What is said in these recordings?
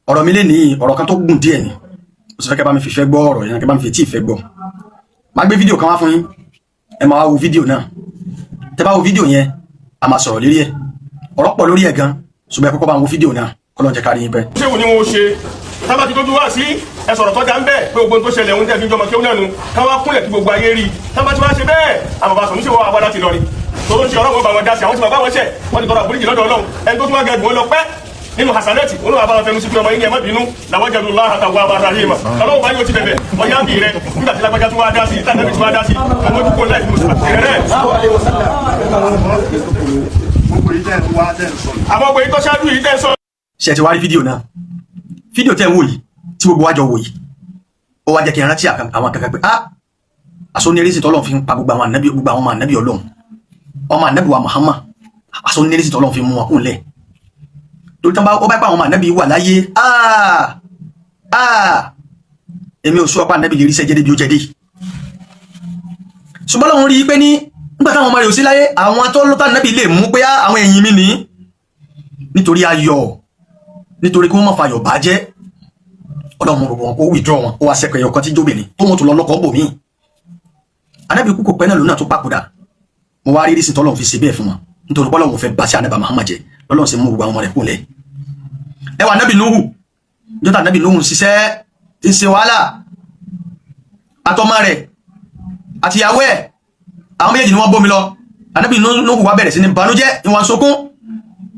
ọ̀rọ̀ mi lè ní ọ̀rọ̀ kan tó gùn díẹ̀ ni ó sì fẹ́ kẹ́ bá mi fi fẹ́ gbọ́ ọ̀rọ̀ yẹn kẹ́ bá mi fi tí ì fẹ́ gbọ́ máa gbé fídíò kan wá fún yín ẹ máa wo fídíò náà tẹ́ bá wo fídíò yẹn a máa sọ̀rọ̀ lérí ẹ̀ ọ̀rọ̀ pọ̀ lórí ẹ̀ gan ṣùgbọ́n ẹ kọ́kọ́ bá wo fídíò náà kọ́lọ́n jẹ́ kárí yín pẹ́. ṣé wo ni wọn ṣe tábà tí tójú wá sí ẹ sọ̀rọ̀ tọ́jà ń bẹ̀ pé gbogbo tó ṣẹlẹ̀ òun tẹ̀ fi jọmọ kéwọn náà nu káwá kúnlẹ̀ kí gbogbo ayé rí i tábà tí wọ́n ṣe bẹ́ẹ̀ àwọn bàbá sọ̀rọ̀ níṣẹ́ wọ́n wá láti lọ rí tòró ń ṣe ọlọ́run bá wọn dá sí àwọn tí bàbá wọn ṣẹ̀ wọ́n ti tọrọ àforíjì lọ́dọ̀ ọlọ́run ẹni tó tún wá gẹ̀gùn ó lọ pẹ́ nínú hasanati olú àbá fẹnu sí pé ọmọ yín ẹ má bínú làwọn jẹ lọlá àtàwọn àbá rahima ọlọ́run bá yóò ti bẹ̀bẹ̀ ọyá bì rẹ nígbà tí lágbájá tó wá dá sí ìtànàbí tó wá dá sí ọmọ tó kó láì mú sí rẹ. àwọn ọgbẹ́ tó ṣáájú yìí tẹ́ sọ. ṣe ti wá rí fídíò náà fídíò tẹ́ ń wò yìí tí gbogbo wa jọ wò yìí ó wá jẹ́ kí n rántí àwọn kankan pé asónírísì tọ́lọ́ fi ń pa gbogbo àwọn ọmọ ànábì ọlọ́run ọmọ ànábì wa Muhammad asónírísì tọ́lọ́ fi mú wọn kún lẹ̀ torí tán ó bá pa àwọn ọmọ ànábì wà láyé èmi ò sọ ọ̀pá ànábì lè rí sẹ́jẹ́ débi ó jẹ́ dé ṣùgbọ́n lọ́wọ́n rí i pé ní nígbà táwọn ọmọ rẹ̀ ò sí láyé àwọn tó lọ́tà ànábì lè mú pé àwọn ẹ̀yìn mi ní nítorí ayọ̀ nítorí kí wọ́n má fàyọ̀ bàjẹ́ ọlọ́mọ gbogbo wọn kó withdraw wọn ó wá sẹ́kọ̀ ẹ̀yọ̀ kan tí jóbìnrin tó mú tó lọ lọ́kọ̀ bò míì ànábì kú kò pẹ́ náà lónà tó papòdà mo wá rí rí sí tọ́lọ́run fi ṣe bẹ́ẹ̀ fún wọn nítorí pọ́lọ́run fẹ́ bá sí ànábì Muhammad jẹ́ lọ́lọ́run sì mú gbogbo àwọn ọmọ rẹ̀ kúnlẹ̀ ẹ wà ànábì Nuhu jọ́tà ànábì Nuhu ṣiṣẹ́ ti ṣe wàhálà àtọmọ rẹ̀ àtìyàwó ẹ̀ àwọn méjèèjì ni wọ́n bómi lọ ànábì Nuhu wá bẹ̀rẹ̀ sí ní banújẹ́ ìwọ̀n sọkún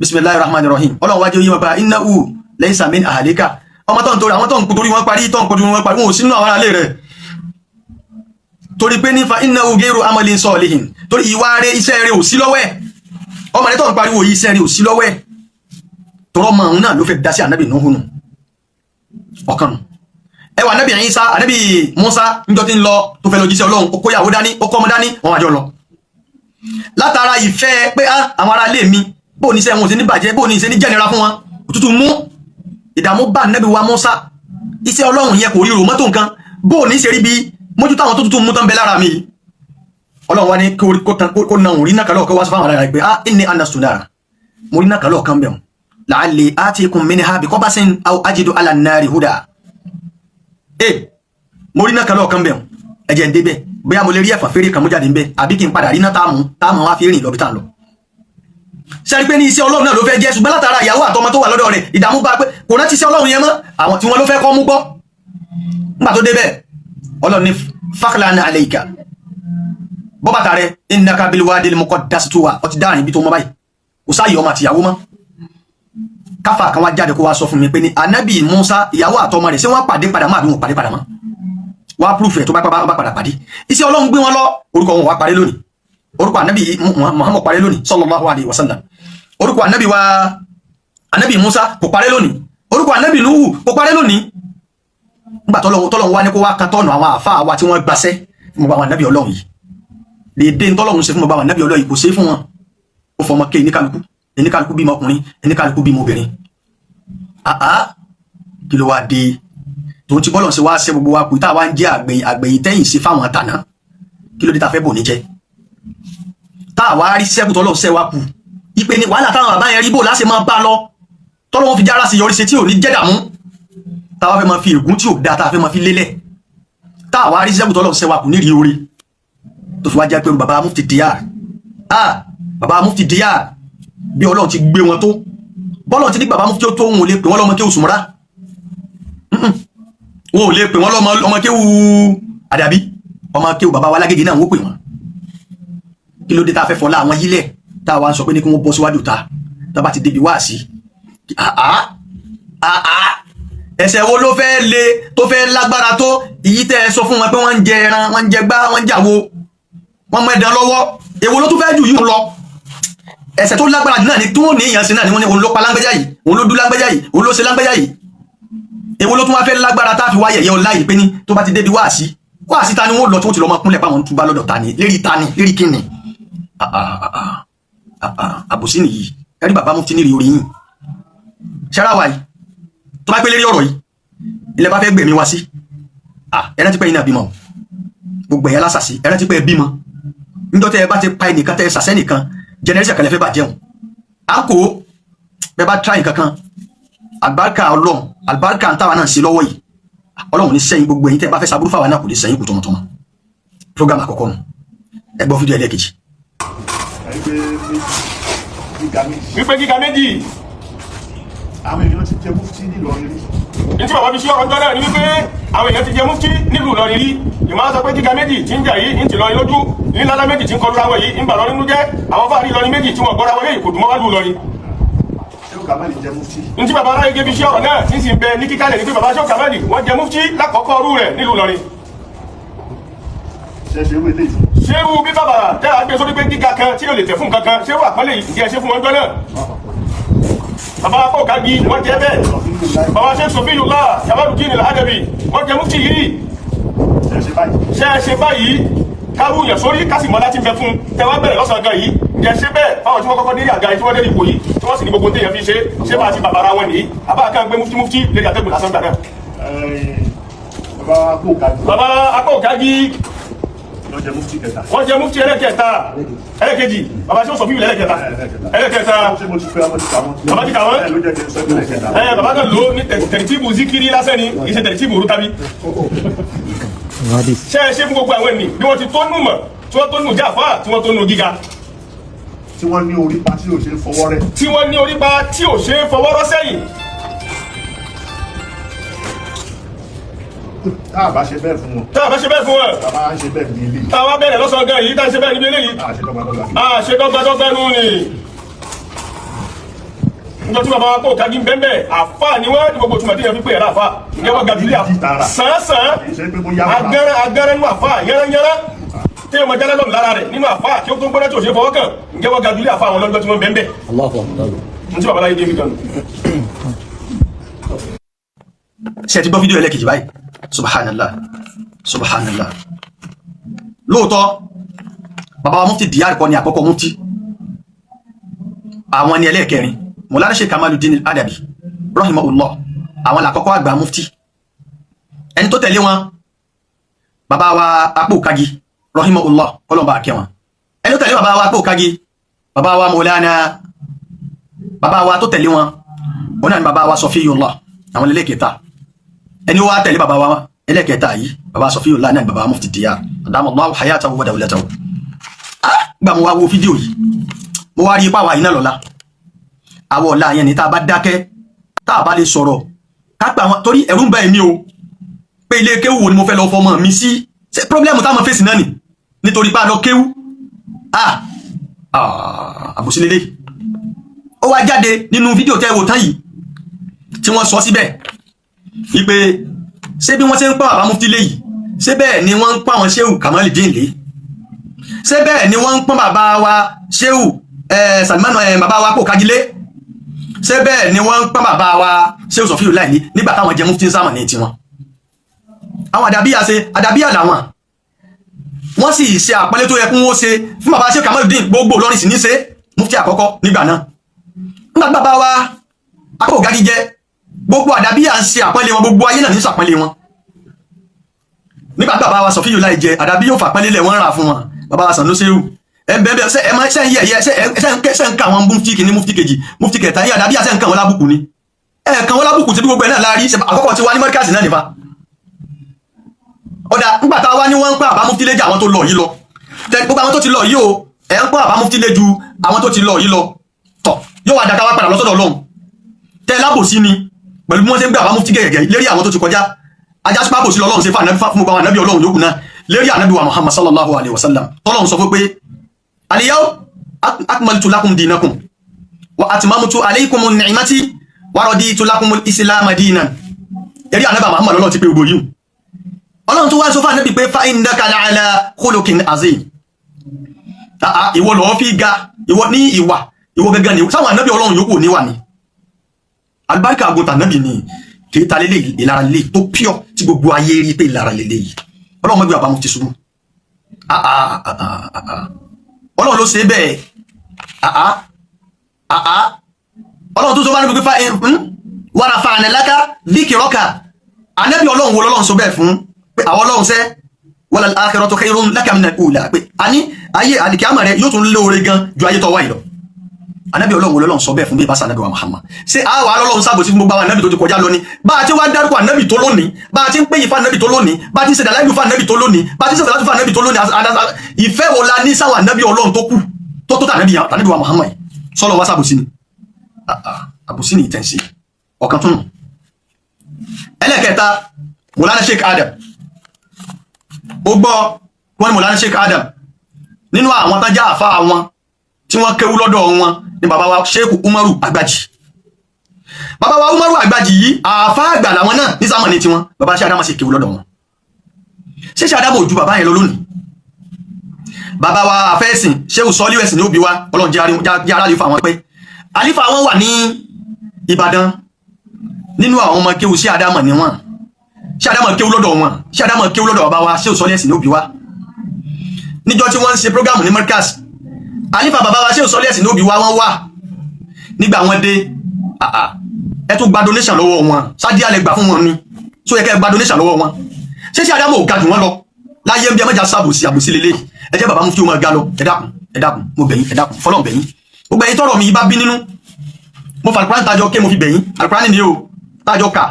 bismillahir rahmanir rahim ọlọ́run wájú yí wọn pa innahu laysa min ahlika ọmọ tó ń torí àwọn tó ń torí wọn parí tó ń kojú wọn parí wọn ò sínú àwọn alẹ́ rẹ̀ torí pé nífa innahu ghayru amalin salihin torí ìwà rẹ̀ iṣẹ́ rẹ̀ ò sí lọ́wọ́ ẹ̀ ọmọ rẹ̀ tó ń pariwo yìí iṣẹ́ rẹ̀ ò sí lọ́wọ́ ẹ̀ tọrọ mọ òun náà ló fẹ́ dá sí ànábì Nuhu nù ọ̀kan ẹ wà ànábì Isa ànábì Musa níjọ́ tí ń lọ tó fẹ́ lọ jíṣẹ́ ọlọ́run ó kó yàwó dání ó kọ́ ọmọ dání wọn àjọ lọ látara ìfẹ́ pé àwọn ará ilé mi bó ní iṣẹ́ wọn ò sí ní bàjẹ́ bó ní iṣẹ́ ní jẹ́nira fún wọn òtútù mú ìdààmú bá ànábì wa Musa iṣẹ́ ọlọ́run yẹn kò rí rò mọ́tò nǹkan bó ní ṣe rí bí mójútó àwọn tó tútù mú tán bẹ lára mi ọlọ́run wá ní kó na òun rí náà kálọ̀ kó wá sọ fáwọn ará rẹ̀ pé inni anastu nara mo rí náà kálọ̀ kan bẹ̀rù la'alli atikum minha biqabasin aw ajidu ala an-nari huda mo rí náà kálọ̀ kan bẹ̀rù ẹ̀jẹ̀ ń débẹ̀ bóyá mo lè rí ẹ̀fà fèrè kan mú jáde ń bẹ̀ àbí kí n padà rí náà táàmù wá fi rìn lọ bí tá ń lọ sẹ́rí pé ní iṣẹ́ ọlọ́run náà ló fẹ́ jẹ́ ṣùgbọ́n látara ìyàwó àtọmọ tó wà lọ́dọ̀ rẹ̀ ìdààmú bá pé kò rántí iṣẹ́ ọlọ́run yẹn mọ́ àwọn tí wọ́n ló fẹ́ kọ́ mú gbọ́ nígbà tó débẹ̀ ọlọ́run ní fakhlan alayka bọ́ bàtà rẹ̀ innaka bil wadil muqaddas tuwa ọtí dáàrin ibi tó mọ́ báyìí kò sáàyè ọmọ àti ìyàwó mọ́ káfà kan wá jáde kó wá sọ fún mi pé ní ànábì Musa ìyàwó àtọmọ rẹ̀ ṣé wọ́n pàdé padà mọ́ àbí wọn pàdé padà mọ́ wá proof ẹ̀ tó bá padà pàdé iṣẹ́ ọlọ́run gbé wọn lọ orúkọ wọn wá parí lónìí orúkọ ànábì Muhammad parí lónìí sallallahu alaihi wasallam orúkọ ànábì Musa kò parí lónìí orúkọ ànábì Nuhu kò parí lónìí nígbà tọ́lọ́run wá ní kó wá kan tọ́nù àwọn àfáà wa tí wọ́n gbaṣẹ́ fún gbogbo àwọn ànábì ọlọ́run yìí dédé tọ́lọ́run ṣe fún gbogbo àwọn ànábì ọlọ́run yìí kò ṣe fún wọn ó fọmọ ké ẹníkàlùkù bímọ ọkùnrin ẹníkàlùkù bímọ obìnrin kí ló wá dé tòun ti bọ́lọ̀ ṣe wá ṣe gbogbo wa kù tá a wá ń jẹ́ àgbẹ̀yìn tẹ́yìn sí fáwọn àtàná kí ló dé ta fẹ́ bò ní jẹ́ tá a wá rí sẹ́kù tọ́lọ̀ ṣẹ́ wa kù ipe ni wàhálà táwọn bàbá yẹn rí bò láṣẹ máa bá lọ tọ́lọ́ wọn fi jára sí yọrí ṣe tí ò ní jẹ́ dààmú táwa fẹ́ máa fi ègún tí ò dáa tá a fẹ́ máa fi lélẹ̀ tá a wá rí sẹ́kù tọ́lọ̀ ṣẹ́ wa kù ní rí orí tó fi wá jẹ́ pé bàbá Mufti Diyar bàbá Mufti Diyar bí ọlọ́run ti gbé wọn tó bọ́lọ̀ ti ní bàbá Mufti tó wọn ò lè pè wọ́n lọ́mọ kéwù Sùmúrà wọn ò lè pè wọ́n lọ́mọ kéwù Àdàbí ọmọ kéwù bàbá wa Lágége náà wọ́n pè wọ́n kí ló dé tá a fẹ́ fọlá àwọn yílẹ̀ tá a wá ń sọ pé ní kí wọ́n bọ́ síwájú ta tá bá ti débi wá sí ẹsẹ̀ wo ló fẹ́ le tó fẹ́ lágbára tó èyí tẹ́ ẹ sọ fún wọn pé wọ́n ń jẹ ẹran wọ́n ń jẹ gbá wọ́n ń jàwo wọ́n mọ ẹ̀dán lọ́wọ́ èwo ló tún fẹ́ jù yìí lọ ẹsẹ̀ tó lágbára jù náà ni tí wọ́n ní èèyàn sí náà ni wọ́n ní òun ló pa lágbẹ́já yìí òun ló dú lágbẹ́já yìí òun ló ṣe lágbẹ́já yìí èwo ló tún wá fẹ́ lágbára tá a fi wá yẹ̀yẹ́ ọlá yìí pé ní tó bá ti débi wá sí ta ni wọ́n lọ tí wọ́n ti lọ máa kúnlẹ̀ páwọn túbá lọ́dọ̀ ta ni lérí kíni àbòsí nìyí ẹrí bàbá Mufti ní rí orí yìí ṣáráwá yìí tó bá pé lérí ọ̀rọ̀ yìí ilẹ̀ bá fẹ́ gbẹ̀mí wá sí ẹ̀rẹ́ ti pẹ́ iná bímọ gbogbo ẹ̀yà lásàsí ẹ̀rẹ́ ti pẹ́ bímọ nítorí tẹ́ ẹ bá ti pa ẹnìkan tẹ́ ẹ sàṣẹ́ nìkan jẹnẹrẹsì àkàlẹ̀ fẹ́ bà jẹun à ń kó bẹ́ẹ̀ bá tíráì kankan àlùbáríkà Ọlọ́run àlùbáríkà táwa náà ṣe lọ́wọ́ yìí Ọlọ́run ní sẹ́yìn gbogbo ẹ̀yin tẹ́ bá fẹ́ saburú fáwa náà kò lè sẹ́yìn kù tọmọtọmọ program àkọ́kọ́ nù ẹ gbọ́ fídíò ẹlẹ́ẹ̀kejì. wípé gíga méjì àwọn èèyàn ti jẹ mufti nílọrin rí. ní tí bàbá fi ṣe ọ̀rọ̀ ńjọ́ náà ni wípé àwọn èèyàn ti jẹ mufti nílùú Ìlọrin rí ìmọ̀ sọ pé gíga méjì tí ń jà yìí ń ti lọrin lójú nílá méjì tí ń kọlu àwọn yìí ń bà lọrin nínú jẹ́ àwọn fáàrí Ìlọrin méjì tí wọ́n gbọ́ra wọlé kò dùn mọ́ wájú Ìlọrin. ṣé Kamali jẹ mufti. ní tí bàbá aráyé gé fi ṣe ọ̀rọ̀ náà tí ń sì bẹ ní kíkálẹ̀ ní pé bàbá Shehu Kamali wọ́n jẹ mufti lákọ̀ọ́kọ́ ọrú rẹ̀ nílùú Ìlọrin. ṣéwù bí bàbá tẹ́lá gbé sórí pé gíga kan tí yóò lè tẹ̀ fún kankan ṣéwù àpọ́nlé ìdí ṣe fún wọn jọ náà. bàbá akó kagi wọ́n jẹ́ bẹ́ẹ̀ bàbá Sheikh Sofiyullah Jamaluddin Al-Adabi wọ́n jẹ mufti yìí. ṣe é ṣe báyìí kárú yẹn sórí kásìmọ́ láti bẹ fún tẹwà bẹ̀rẹ̀ lọ́sàn-án gan yìí jẹ́ ṣe bẹ́ẹ̀ fáwọn tí wọ́n kọ́kọ́ dérí àga tí wọ́n dérí ipò yìí tí wọ́n sì ní gbogbo téèyàn fi ṣe bá ti bàbá ara wọn nìyí àbá kan gbé mufti lè dàtẹ́gùn lásán gbà náà. bàbá akó kagi wọ́n jẹ mufti kẹta. wọ́n jẹ mufti ẹlẹ́kẹta ẹlẹ́kẹjì bàbá Shehu Sofiyullah ẹlẹ́kẹta ẹlẹ́kẹta bàbá ti kà wọ́n bàbá kan lò ní tẹ̀rìtìbù zikiri lásán ni ìṣe tẹ̀rìtìbù rútabi ṣe é ṣe fún gbogbo àwọn ènìyàn bí wọ́n ti tó nù mọ̀ tí wọ́n tó nù jáfà tí wọ́n tó nù gíga tí wọ́n ní orí pa tí ò ṣe é fọwọ́ rẹ̀. tí wọ́n ní orí pa tí ò ṣe é fọwọ́ rọ́ sẹ́yìn. tá a bá ṣe bẹ́ẹ̀ fún wọn. tá a bá ṣe bẹ́ẹ̀ fún wọn. tá a bá ṣe bẹ́ẹ̀ ní ilé. tá a wá bẹ̀rẹ̀ lọ́sàn-án gan yìí tá a ṣe bẹ́ẹ̀ níbi eléyìí. a ṣe dọ́gbadọ́gba nù ni. njọ tí bàbá wa kó kagi bẹ́ẹ̀ àfa ni wọ́n ní gbogbo tuma tí yẹn fi pè é láfa ìyẹn wọ́n gàdúlé sàn-sàn agẹrẹ nínú àfa yẹrẹyẹrẹ tí yẹn wọ́n jẹ́lẹ́ lọ́nù lára rẹ̀ nínú àfa kí ó tó ń gbọ́dọ̀ tí ò ṣe fọwọ́ kàn ìyẹn wọ́n gàdúlé àfa àwọn lọ́jọ́ tí wọ́n bẹ́ẹ̀ n tí bàbá láyé dé mi kan. ṣe ti gbọ́ fídíò ẹlẹ́kejì báyìí subhanallah subhanallah lóòótọ́ bàbá wa mufti Diyar kọ́ ni àkọ́kọ́ mufti àwọn ni ẹlẹ́ẹ̀kẹrin Mawlana Sheikh Kamaluddin Al-Adabi rahimahullah àwọn làkọ́kọ́ àgbà mufti ẹni tó tẹ̀lé wọn bàbá wa Akpo Kagi rahimahullah kọlọ̀mbà akẹwọn ẹni tó tẹ̀lé bàbá wa Akpo Kagi bàbá wa Mawlana bàbá wa tó tẹ̀lé wọn wọn náà ni bàbá wa Sofiyullah àwọn ẹlẹ́ẹ̀kẹta ẹni wá tẹ̀lé bàbá wa ẹlẹ́ẹ̀kẹta yìí bàbá Sofiyullah náà bàbá mufti Diyar adamallahu hayatahu wa dawlatahu gbà mo wá wo fídíò yìí mo wá rí ipá wa iná lọ́la àwọ̀ ọ̀la yẹn ni tá a bá dákẹ́ tá a bá lè sọ̀rọ̀ kápẹ́ àwọn torí ẹ̀rù ń bá èmi o pé ilé kéwù wo ni mo fẹ́ lọ fọmọ mi sí ṣe pírọ́blẹ́mù táwọn fèsì náà nì nítorí pé a lọ kéwù àbòsí lélẹ̀ ó wá jáde nínú fídíò tẹ́ wò tán yìí tí wọ́n sọ síbẹ̀ wípé ṣé bí wọ́n ṣe ń pa bàbá mufti lé yìí ṣé bẹ́ẹ̀ ni wọ́n ń pa àwọn Shehu Kamaluddin lé ṣé bẹ́ẹ̀ ni wọ́n ń pọ́n bàbá wa Shehu Salman bàbá wa Akpo Kagi lé ṣé bẹ́ẹ̀ ni wọ́n ń pọ́n bàbá wa Shehu Sofiyullah lé nígbà táwọn jẹ mufti ń sáwọn ní tiwọn àwọn àdàbíyà làwọn wọ́n sì ṣe àpẹẹlẹ tó yẹ kún ó ṣe fún bàbá Shehu Kamaluddin gbogbo Ìlọrin sì ní ṣe mufti àkọ́kọ́ nígbà náà nígbà bàbá wa Akpo Kagi jẹ gbogbo àdàbíyà ń ṣe àpẹẹlẹ wọn gbogbo ayé náà ní ṣàpẹẹlẹ wọn nígbà bàbá wa Sofiyullah jẹ àdàbíyà ò fàpẹẹlẹ lẹ wọn rà fún wọn bàbá wa Sanusi ẹ̀bẹ̀ẹ̀bẹ̀ ṣe ẹ̀mọ́ ṣe ń yẹ̀yẹ́ ṣe ń ká àwọn mufti kìíní mufti kejì mufti kẹta yí àdàbíyà ṣe ń ká wọn lábùkù ni ẹ̀ẹ̀kan wọn lábùkù tí gbogbo ẹ̀ náà láàrí àkọ́kọ́ ti wá ní mọ́ríkàsì náà nípa ọ̀dà nígbàtà wá ní wọ́n ń pa àbá mufti lé jù àwọn tó lọ yìí lọ gbogbo àwọn tó ti lọ yìí o ẹ̀ ń pa àbá mufti lé ju àwọn tó ti lọ yìí lọ tọ̀ yóò wá dàkà wá padà lọ́sọ̀dọ̀ Ọlọ́run tẹ́ lábòsí ni pẹ̀lú bí wọ́n ṣe ń gbé àbá mufti gẹ̀gẹ̀ lérí àwọn tó ti kọjá ajá sí pápò sí Ọlọ́run ṣe fún gbogbo àwọn ànábì Ọlọ́run yòókù náà lérí ànábì wa Muhammad sallallahu alaihi wasallam tọ́lọ́run sọ fún pé al-yawma akmaltu lakum dinakum wa atmamtu alaykum ni'mati wa raditu lakum al-islam dinan lérí ànábì Muhammad Ọlọ́run ti pé gbogbo yìí Ọlọ́run tó wá sọ fún ànábì pé fa innaka la'ala khuluqin azim ìwọ lọ fi ga ìwọ ní ìwọ gẹ́gẹ́ ni sáwọn ànábì Ọlọ́run yòókù níwà ni albarka agunta ànábì ni kì í ta lélẹ̀ ìlara lélẹ̀ tó pure tí gbogbo ayé rí pé ìlara lélẹ̀ yìí Ọlọ́run mọ́gbé àbámu ti ṣubú Ọlọ́run ló ṣe bẹ́ẹ̀ Ọlọ́run tó sọ bá ní pípa wa rafa'na laka dhikraka ànábì Ọlọ́run wo lọ́lọ́run sọ bẹ́ẹ̀ fún pé àwọn Ọlọ́run sẹ́ walal akhiratu khayrun laka minal ula pé a ní ayé àlìkíámà rẹ yóò tún lóore gan ju ayé tó wáyé lọ anabi Ọlọ́run lọ́lọ́run sọ bẹ́ẹ̀ fún bí bá anabi wa Muhammad ṣé a wà lọ́lọ́run sábò sí gbogbo àwọn anabi tó ti kọjá lọ ni bá a ti wá dárúkọ anabi tó lónìí bá a ti ń pè yìí fún anabi tó lónìí bá a ti ń ṣe dàláìlú fún anabi tó lónìí bá a ti ń ṣe dàláìlú fún anabi tó lónìí ìfẹ́ wo la ní sáwọn anabi Ọlọ́run tó kù tó tó anabi wa Muhammad sọlọ wá sábò sí ni àbòsí ni ìtẹ̀sí ọ̀kan tún nù. ẹlẹ́kẹta Mọ̀lánà Sheikh Adam ó gbọ́ wọn ni Mọ̀lánà Sheikh Adam nínú àwọn tájá àfa àwọn tí wọ́n kéwú lọ́dọ̀ wọn ni bàbá wa Sheikh Umaru Agbaji. Bàbá wa Umaru Agbaji yìí àfa àgbà làwọn náà ní sámọ̀ ní tiwọn bàbá Sheikh Adam sì kéwú lọ́dọ̀ wọn. Sheikh Adam ò ju bàbá yẹn lọ lónìí. Bàbá wa àfẹ́sìn Sheikh Sọ́líù ẹ̀sìn ní òbí wa Ọlọ́run jẹ́ aráàlú fún àwọn pé àlífà wọn wà ní Ìbàdàn nínú àwọn ọmọ kéwú Sheikh Adam ni wọn. Sheikh Adam kéwú lọ́dọ̀ wọn Sheikh Adam kéwú lọ́dọ̀ bàbá wa Sheikh Sọ́líù ẹ̀sìn ní òbí wa. Níjọ́ tí wọ́n ń ṣe program ní Markaz àlífà bàbá wa Sheikh Sọ́líù ẹ̀sìn ní òbí wa wọ́n wà nígbà wọn dé ẹ tún gba donation lọ́wọ́ wọn sáàdì alẹ́ gbà fún wọn ni so yẹ kẹ́ gba donation lọ́wọ́ wọn Sheikh Adam ò ga jù wọn lọ láyé ń bí ẹ mẹ́jà sábòsí àbòsí lélẹ̀ ẹ jẹ́ bàbá Mufti ó máa ga lọ ẹ dákun mo bẹ̀yìn ẹ dákun fọlọ́n bẹ̀yìn gbogbo ẹ̀yin tọrọ mi bá bí nínú mo fa Al-Qur'an tájọ ké mo fi bẹ̀yìn Al-Qur'an ni o tájọ kà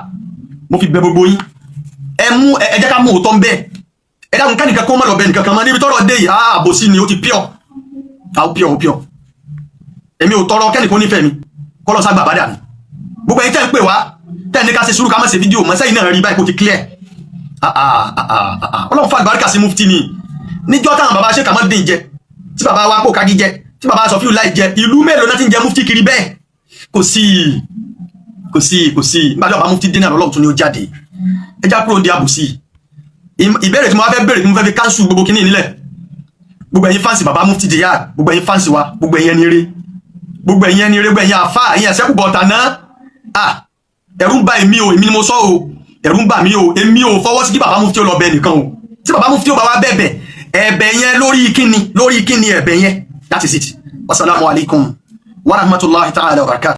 mo fi bẹ gbogbo yín ẹ jẹ́ ká mú òótọ́ ń bẹ́ẹ̀ ẹ dákun kẹ́nìkan kó mọ̀ lọ bẹ́ẹ̀ nìkan kan mọ́ níbi tọrọ dé yìí àbòsí ni ó ti pure èmi ò tọrọ kẹ́nìkan nífẹ̀ẹ́ mi kọ́ lọ ságbà bàdà mi gbogbo ẹ̀yin tẹ́ ń pè wá tẹ́ ní ká ṣe sùúrù ká má ṣe fídíò mọ́ sẹ́yìn náà rí báyìí kó ti clear Ọlọ́run fa àlùbáríkà sí Mufti ni níjọ́ táwọn bàbá Sheikh Kamaldeen jẹ tí bàbá wa kó kájí jẹ tí bàbá Sọfíù Láì jẹ ìlú mélòó náà ti ń jẹ Mufti kiri bẹ́ẹ̀ kò sí nígbà tí bàbá Mufti dín náà lọ́lọ́run tún ní ó jáde ẹ já kúrò ní àbòsí ìbéèrè tí mo wá fẹ́ béèrè tí mo fẹ́ fi káńsù gbogbo kíní nílẹ̀ gbogbo ẹ̀yin fáǹsì bàbá Mufti Jiyad gbogbo ẹ̀yin fáǹsì wa gbogbo ẹ̀yin ẹni eré gbogbo ẹ̀yin àfá ẹ̀yin ẹ̀sẹ́kù bọ̀ọ̀tà náà ẹ̀rù ń bà èmi o èmi ni mo sọ o ẹ̀rù ń bà mí o èmi ò fọwọ́ sí kí bàbá Mufti ó lọ bẹ nìkan o tí bàbá Mufti ó bá wá bẹ̀bẹ̀ ẹ̀bẹ̀ yẹn lórí kíni ẹ̀bẹ̀ yẹn that is it. Wassalamu alaikum wa rahmatullahi ta'ala wa barakatuh.